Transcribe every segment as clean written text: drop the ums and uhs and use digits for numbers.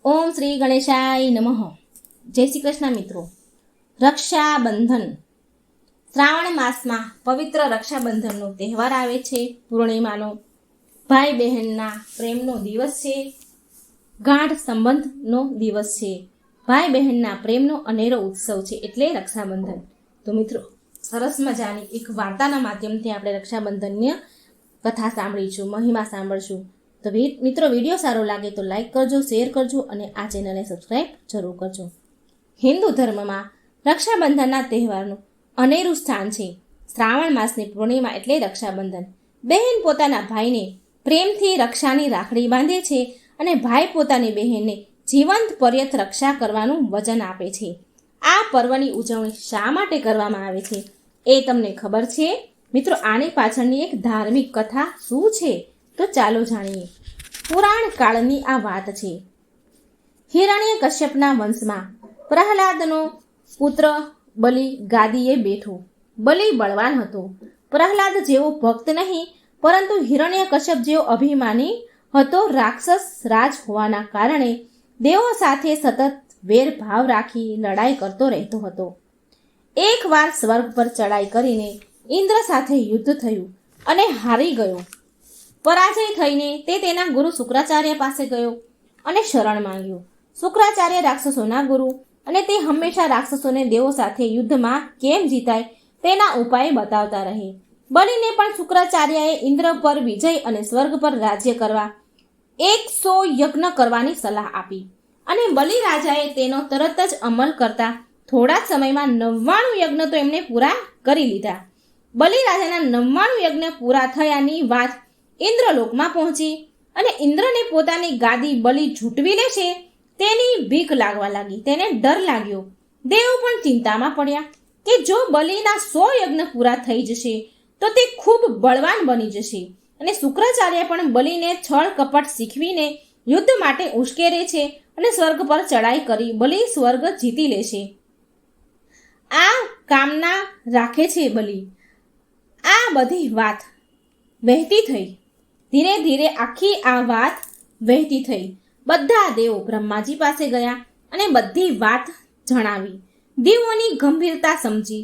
ઓમ શ્રી ગણેશાય નમઃ. જય શ્રી કૃષ્ણ મિત્રો. રક્ષાબંધન શ્રાવણ માસમાં પવિત્ર રક્ષાબંધનનો તહેવાર આવે છે. પૂર્ણિમાનો ભાઈ બહેનના પ્રેમનો દિવસ છે. ગાઢ સંબંધનો દિવસ છે. ભાઈ બહેનના પ્રેમનો અનેરો ઉત્સવ છે, એટલે રક્ષાબંધન. તો મિત્રો, સરસ મજાની એક વાર્તાના માધ્યમથી આપણે રક્ષાબંધનની કથા સાંભળીશું, મહિમા સાંભળશું. તો મિત્રો, વિડીયો સારો લાગે તો લાઈક કરજો, શેર કરજો અને આ ચેનલને સબસ્ક્રાઈબ જરૂર કરજો. હિન્દુ ધર્મમાં રક્ષાબંધનના તહેવારનું અનેરું સ્થાન છે. શ્રાવણ માસની પૂર્ણિમા એટલે રક્ષાબંધન. બહેન પોતાના ભાઈને પ્રેમથી રક્ષાની રાખડી બાંધે છે અને ભાઈ પોતાની બહેનને જીવંત પર્યંત રક્ષા કરવાનું વચન આપે છે. આ પર્વની ઉજવણી શા માટે કરવામાં આવે છે એ તમને ખબર છે? મિત્રો, આની પાછળની એક ધાર્મિક કથા શું છે તો ચાલો જાણીએ. પુરાણ કાળની આ વાત છે. હિરણ્યકશ્યપના વંશમાં પ્રહલાદનો પુત્ર બલિ ગાદીએ બેઠો. બલિ બળવાન હતો. પ્રહલાદ જેવો ભક્ત નહીં, પરંતુ હિરણ્યકશ્યપ જેવો અભિમાની હતો. રાક્ષસ રાજ હોવાના કારણે દેવો સાથે સતત વેરભાવ રાખી લડાઈ કરતો રહેતો હતો. એકવાર સ્વર્ગ પર ચડાઈ કરીને ઇન્દ્ર સાથે યુદ્ધ થયું અને હારી ગયો. પરાજય થઈને તે તેના ગુરુ શુક્રાચાર્ય પાસે ગયો અને શરણ માંગ્યું. શુક્રાચાર્ય રાક્ષસોના ગુરુ અને તે હંમેશા રાક્ષસોને દેવો સાથે યુદ્ધમાં કેમ જીતાય તેના ઉપાય બતાવતા રહે. બલિને પણ શુક્રાચાર્યએ ઇન્દ્ર પર વિજય અને સ્વર્ગ પર રાજ્ય કરવા 100 યજ્ઞ કરવાની સલાહ આપી અને બલિ રાજાએ તેનો તરત જ અમલ કરતા થોડા સમયમાં 99 યજ્ઞ તો એમણે પૂરા કરી લીધા. બલિ રાજાના 99 યજ્ઞ પૂરા થયાની વાત ઇન્દ્રલોકમાં પહોંચી અને ઇન્દ્રને પોતાની ગાદી બલિ ઝૂંટવી લેશે તેની બીક લાગવા લાગી. તેને ડર લાગ્યો. દેવો પણ ચિંતામાં પડ્યા કે જો બલિના 100 યજ્ઞ પૂરા થઈ જશે તો તે ખૂબ બળવાન બની જશે અને શુક્રાચાર્ય પણ બલિને છળ કપટ શીખવીને યુદ્ધ માટે ઉશ્કેરે છે અને સ્વર્ગ પર ચડાઈ કરી બલિ સ્વર્ગ જીતી લેશે. આ કામના રાખે છે બલિ. આ બધી વાત વહેતી થઈ. ધીરે ધીરે આખી આ વાત વહેતી થઈ. બધા દેવો બ્રહ્માજી પાસે ગયા અને બધી વાત જણાવી. દેવોની ગંભીરતા સમજી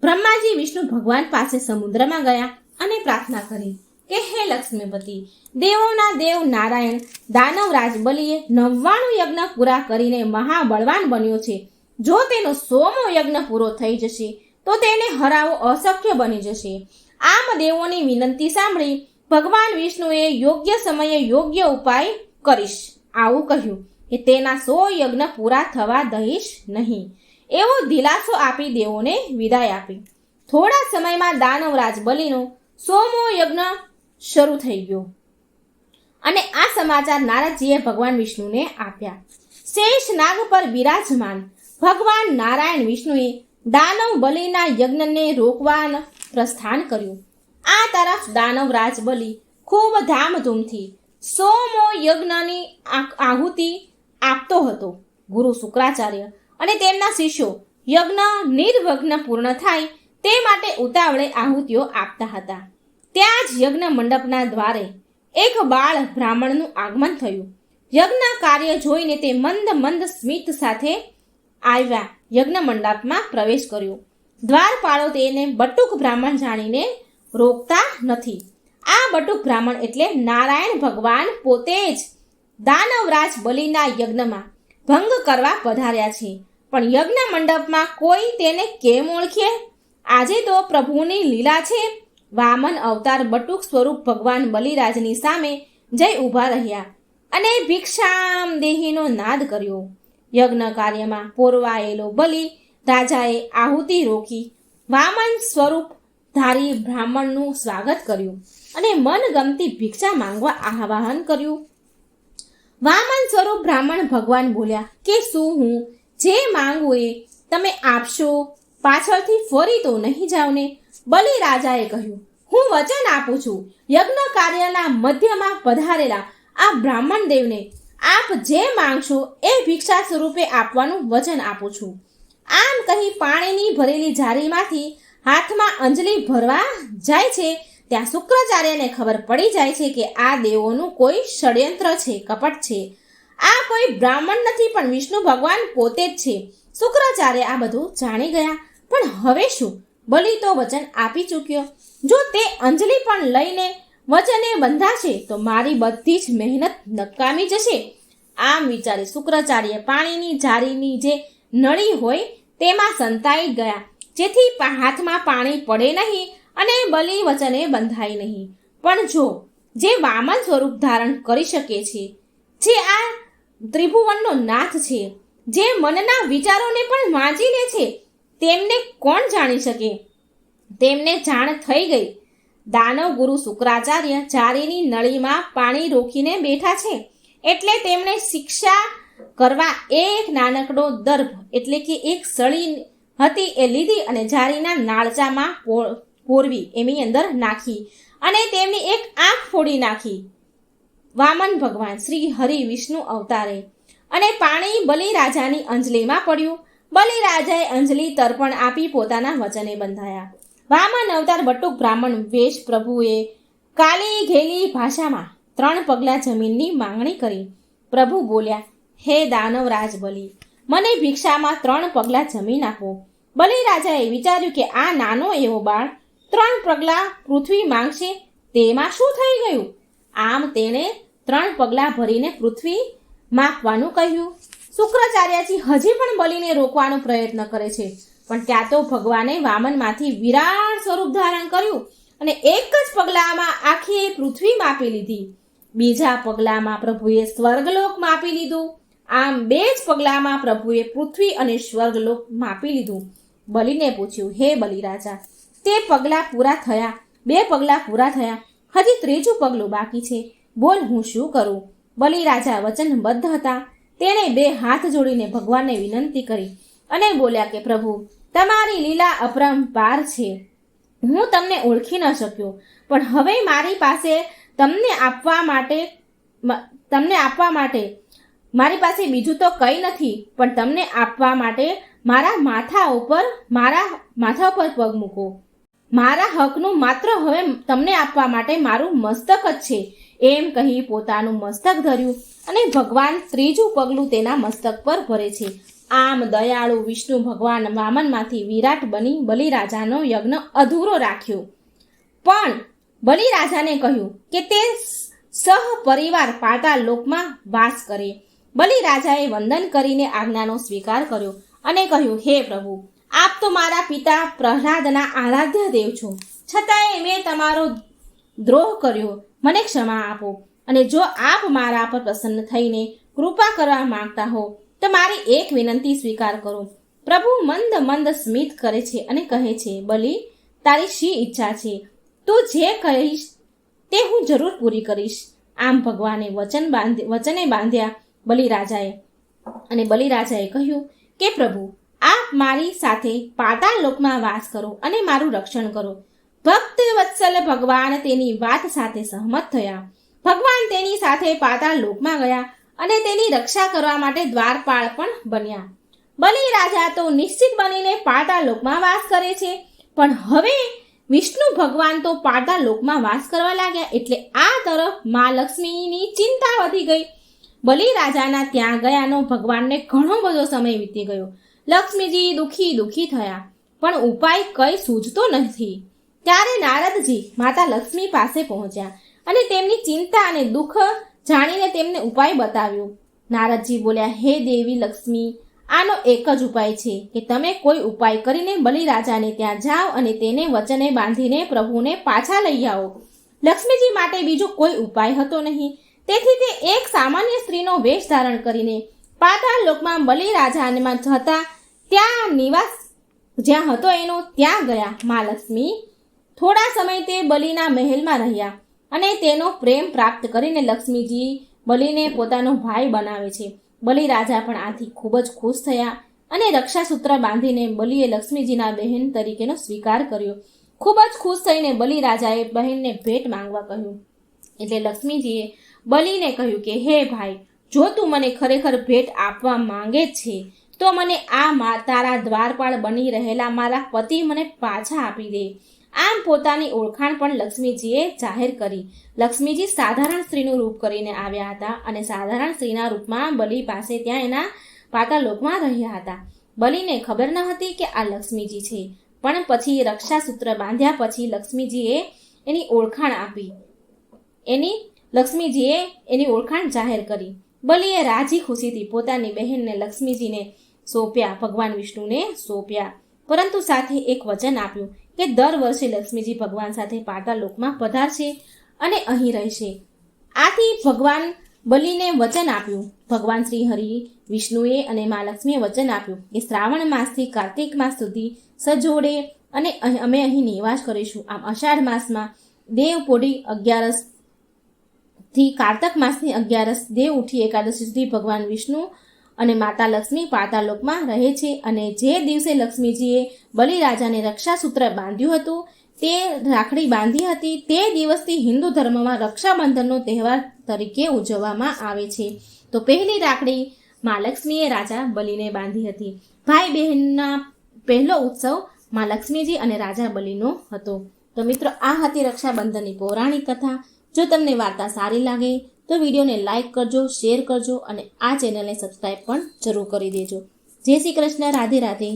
બ્રહ્માજી વિષ્ણુ ભગવાન પાસે સમુદ્રમાં ગયા અને પ્રાર્થના કરી કે હે લક્ષ્મીપતિ, દેવોના દેવ નારાયણ દાનવરાજ બલિએ 99 યજ્ઞ પૂરા કરીને મહાબળવાન બન્યો છે. જો તેનો 100મો યજ્ઞ પૂરો થઈ જશે તો તેને હરાવો અશક્ય બની જશે. આમ દેવોની વિનંતી સાંભળી ભગવાન વિષ્ણુએ યોગ્ય સમયે યોગ્ય ઉપાય કરીશ આવું કહ્યું કે તેના 100 યજ્ઞ પૂરા થવા દઈશ નહીં, એવો દિલાસો આપી દેવોને વિદાય આપી. થોડા સમયમાં દાનવરાજ બલિનો 100મો યજ્ઞ શરૂ થઈ ગયો અને આ સમાચાર નારદજીએ ભગવાન વિષ્ણુને આપ્યા. શેષ નાગ પર બિરાજમાન ભગવાન નારાયણ વિષ્ણુએ દાનવ બલિના યજ્ઞને રોકવાનું પ્રસ્થાન કર્યું. આ તરફ દાનવરાજ બલિ ખૂબ ધામધૂમથી 100મો યજ્ઞની આહુતિ આપતો હતો. ગુરુ શુક્રાચાર્ય અને તેમના શિષ્યો યજ્ઞ નિર્વિઘ્ન પૂર્ણ થાય તે માટે ઉતાવળે આહુતિઓ આપતા હતા. ત્યાં જ યજ્ઞ મંડપના દ્વારે એક બાળ બ્રાહ્મણનું આગમન થયું. યજ્ઞ કાર્ય જોઈને તે મંદ મંદ સ્મિત સાથે આવ્યા. યજ્ઞ મંડપમાં પ્રવેશ કર્યો. દ્વારપાળો તેને બટુક બ્રાહ્મણ જાણીને રોકતા નથી. આ બટુક બ્રાહ્મણ એટલે નારાયણ ભગવાન પોતે જ દાનવરાજ બલિના યજ્ઞમાં ભંગ કરવા પધાર્યા છે. પણ યજ્ઞ મંડપમાં કોઈ તેને કેમ ઓળખે? આજે તો પ્રભુની લીલા છે. વામન અવતાર બટુક સ્વરૂપ ભગવાન બલિરાજની સામે જઈ ઊભા રહ્યા અને ભિક્ષામ દેહીનો નાદ કર્યો. યજ્ઞ કાર્યમાં પોરવાયેલો બલિ રાજાએ આહુતિ રોકી વામન સ્વરૂપ ધારી બ્રાહ્મણનું સ્વાગત કર્યું અને મનગમતી ભિક્ષા માંગવા આહ્વાન કર્યું. વામન સ્વરૂપ બ્રાહ્મણ ભગવાન બોલ્યા કે શું હું જે માંગુ એ તમે આપશો? પાછળથી ફરી તો નહીં જાવ ને? બલિ રાજાએ કહ્યું, હું વચન આપું છું. યજ્ઞ કાર્યના મધ્યમાં પધારેલા આ બ્રાહ્મણ દેવને આપ જે માંગશો એ ભિક્ષા સ્વરૂપે આપવાનું વચન આપું છું. આમ કહી પાણીની ભરેલી જારીમાંથી હાથમાં અંજલિ ભરવા જાય છે ત્યાં શુક્રાચાર્યને ખબર પડી જાય છે કે આ દેવોનું કોઈ ષડયંત્ર છે, કપટ છે. આ કોઈ બ્રાહ્મણ નથી, પણ વિષ્ણુ ભગવાન પોતે જ છે. શુક્રાચાર્ય આ બધું જાણી ગયા. પણ હવે શું? બલિ તો વચન આપી ચૂક્યો. જો તે અંજલિ પણ લઈને વચને બંધાશે તો મારી બધી જ મહેનત નકામી જશે. આમ વિચારી શુક્રાચાર્ય પાણીની જારીની જે નળી હોય તેમાં સંતાઈ ગયા, જેથી હાથમાં પાણી પડે નહીં અને બલિ વચને બંધાય નહીં. પણ જો જે વામન સ્વરૂપ ધારણ કરી શકે છે, જે આ ત્રિભુવનનો નાથ છે, જે મનના વિચારોને પણ વાંચી લે છે, તેમને કોણ જાણી શકે? તેમને જાણ થઈ ગઈ. દાનવ ગુરુ શુક્રાચાર્ય જારીની નળીમાં પાણી રોકીને બેઠા છે, એટલે તેમણે શિક્ષા કરવા એક નાનકડો દર્ભ એટલે કે એક સળી હતી એ લીધી અને જારીના નાળચામાં પોરવી એની અંદર નાખી અને તેમની એક આંખ ફોડી નાખી. વામન ભગવાન શ્રી હરિ વિષ્ણુ અવતારે અને પાણી બલિરાજાની અંજલિમાં પડ્યું. બલિરાજાએ અંજલિ તર્પણ આપી પોતાના વચને બંધાયા. વામન અવતાર બટુક બ્રાહ્મણ વેશ પ્રભુએ કાલી ઘેલી ભાષામાં 3 પગલાં જમીનની માંગણી કરી. પ્રભુ બોલ્યા, હે દાનવરાજ બલિ, મને ભિક્ષામાં 3 પગલાં જમીન આપો. બલિરાજાએ વિચાર્યું કે આ નાનો એવો બાળ 3 પગલાં પૃથ્વી માંગશે, તેમાં શું થઈ ગયું? આમ તેણે 3 પગલાં ભરીને પૃથ્વી માપવાનું કહ્યું. શુક્રાચાર્યજી હજી પણ બલિને રોકવાનો પ્રયત્ન કરે છે, પણ ત્યાં તો ભગવાને વામનમાંથી વિરાટ સ્વરૂપ ધારણ કર્યું અને એક જ પગલામાં આખી પૃથ્વી માપી લીધી. બીજા પગલામાં પ્રભુએ સ્વર્ગલોક માપી લીધું. આમ 2 જ પગલામાં પ્રભુએ પૃથ્વી અને સ્વર્ગલોક માપી લીધું. બલિને પૂછ્યું, હે બલિરાજા, તે પગલાં પૂરા થયા, 2 પગલાં પૂરા થયા, હજી 3જું પગલું બાકી છે, બોલ હું શું કરું? બલિરાજા વચનબદ્ધ હતા. તેણે 2 હાથ જોડીને ભગવાનને વિનંતી કરી અને બોલ્યા કે પ્રભુ, તમારી લીલા અપરંપાર છે. હું તમને ઓળખી ન શક્યો, પણ હવે મારી પાસે તમને આપવા માટે મારી પાસે બીજું તો કંઈ નથી, પણ તમને આપવા માટે મારા માથા ઉપર પગ મૂકો. મારા હકનું માત્ર હવે તમને આપવા માટે મારું મસ્તક જ છે. એમ કહી પોતાનું મસ્તક ધર્યું અને ભગવાન 3જું પગલું તેના મસ્તક પર ભરે છે. આમ દયાળુ વિષ્ણુ ભગવાન વામનમાંથી વિરાટ બની બલિરાજાનો યજ્ઞ અધૂરો રાખ્યો. પણ બલિરાજાને કહ્યું કે તે સહપરિવાર પાતાળ લોકમાં વાસ કરે. બલિરાજાએ વંદન કરીને આજ્ઞાનો સ્વીકાર કર્યો અને કહ્યું, હે પ્રભુ, આપ તો મારા પિતા પ્રહલાદના આરાધ્ય દેવ છો, છતાંય મેં તમારો દ્રોહ કર્યો. મને ક્ષમા આપો, અને જો આપ મારા પર પ્રસન્ન થઈને કૃપા કરવા માંગતા હો તો મારી એક વિનંતી સ્વીકાર કરો. પ્રભુ મંદ મંદ સ્મિત કરે છે અને કહે છે, બલિ, તારી શી ઈચ્છા છે? તું જે કહીશ તે હું જરૂર પૂરી કરીશ. આમ ભગવાને વચને બાંધ્યા બલિરાજાએ. અને બલિરાજાએ કહ્યું કે પ્રભુ, આપ મારી સાથે પાતાળ લોકમાં વાસ કરો અને મારું રક્ષણ કરો. ભક્ત વત્સલ ભગવાન તેની વાત સાથે સહમત થયા. ભગવાન તેની સાથે પાતાળ લોકમાં ગયા અને તેની રક્ષા કરવા માટે દ્વારપાળ પણ બન્યા. બલિરાજા તો નિશ્ચિત બનીને પાતાળ લોકમાં વાસ કરે છે, પણ હવે વિષ્ણુ ભગવાન તો પાતાળ લોકમાં વાસ કરવા લાગ્યા, એટલે આ તરફ મા લક્ષ્મીની ચિંતા વધી ગઈ. બલિરાજાના ત્યાં ગયાનો ભગવાનને ઘણો બધો સમય વીતી ગયો. લક્ષ્મીજી દુઃખી થયા, પણ ઉપાય કઈ સૂઝતો નથી. ત્યારે નારદજી માતા લક્ષ્મી પાસે પહોંચ્યા અને તેમની ચિંતા અને દુઃખ જાણીને તેમને ઉપાય બતાવ્યો. નારદજી બોલ્યા, હે દેવી લક્ષ્મી, આનો એક જ ઉપાય છે કે તમે કોઈ ઉપાય કરીને બલિરાજાને ત્યાં જાઓ અને તેને વચને બાંધીને પ્રભુને પાછા લઈ આવો. લક્ષ્મીજી માટે બીજો કોઈ ઉપાય હતો નહીં, તેથી તે એક સામાન્ય સ્ત્રીનો વેશ ધારણ કરીને પાતાળ લોકમાં બલિરાજામાં જતા ત્યાં નિવાસ જ્યાં હતો એનો ત્યાં ગયા. મા લક્ષ્મી થોડા સમય તે બલિના મહેલમાં રહ્યા અને તેનો પ્રેમ પ્રાપ્ત કરીને લક્ષ્મીજી બલિને પોતાનો ભાઈ બનાવે છે. બલિરાજા પણ આથી ખૂબ જ ખુશ થયા અને રક્ષાસૂત્ર બાંધીને બલિએ લક્ષ્મીજીના બહેન તરીકેનો સ્વીકાર કર્યો. ખૂબ જ ખુશ થઈને બલિરાજાએ બહેનને ભેટ માંગવા કહ્યું. એટલે લક્ષ્મીજીએ બલિને કહ્યું કે હે ભાઈ, જો તું મને ખરેખર ભેટ આપવા માંગે છે તો મને તારા દ્વારપાળ બની રહેલા મારા પતિ મને પાછા આપી દે. આમ પોતાની ઓળખાણ પણ લક્ષ્મીજીએ જાહેર કરી. લક્ષ્મીજી સાધારણ સ્ત્રીનું રૂપ કરીને આવ્યા હતા અને સાધારણ સ્ત્રીના રૂપમાં બલિ પાસે ત્યાં એના પાતાળલોકમાં રહ્યા હતા. બલિને ખબર ન હતી કે આ લક્ષ્મીજી છે, પણ પછી રક્ષાસૂત્ર બાંધ્યા પછી લક્ષ્મીજીએ એની ઓળખાણ આપી. લક્ષ્મીજીએ એની ઓળખાણ જાહેર કરી. બલિએ રાજી ખુશીથી પોતાની બહેનને લક્ષ્મીજીને સોંપ્યા, ભગવાન વિષ્ણુને સોંપ્યા, પરંતુ સાથે એક વચન આપ્યું કે દર વર્ષે લક્ષ્મીજી ભગવાન સાથે પાતાળલોકમાં પધારશે અને અહીં રહેશે. આથી ભગવાન બલિને વચન આપ્યું. ભગવાન શ્રી હરિ, વિષ્ણુએ અને મા લક્ષ્મીએ વચન આપ્યું કે શ્રાવણ માસથી કાર્તિક માસ સુધી સજોડે અને અમે અહીં નિવાસ કરીશું. આમ અષાઢ માસમાં દેવપોઢી 11 થી કારતક માસની 11 દેવ ઉઠી એકાદશી સુધી ભગવાન વિષ્ણુ અને માતા લક્ષ્મી પાતાળલોકમાં રહે છે. અને જે દિવસે લક્ષ્મીજીએ બલિરાજાને રક્ષાસૂત્ર બાંધ્યું હતું, તે રાખડી બાંધી હતી, તે દિવસથી હિન્દુ ધર્મમાં રક્ષાબંધનનો તહેવાર તરીકે ઉજવવામાં આવે છે. તો પહેલી રાખડી મા લક્ષ્મીએ રાજા બલિને બાંધી હતી. ભાઈ બહેનના પહેલો ઉત્સવ મા લક્ષ્મીજી અને રાજા બલિનો હતો. તો મિત્રો, આ હતી રક્ષાબંધનની પૌરાણિક કથા. જો તમને વાર્તા સારી લાગે તો વિડીયોને લાઇક કરજો, શેર કરજો અને આ ચેનલને સબસ્ક્રાઈબ પણ જરૂર કરી દેજો. જય શ્રી કૃષ્ણ. રાધે રાધે.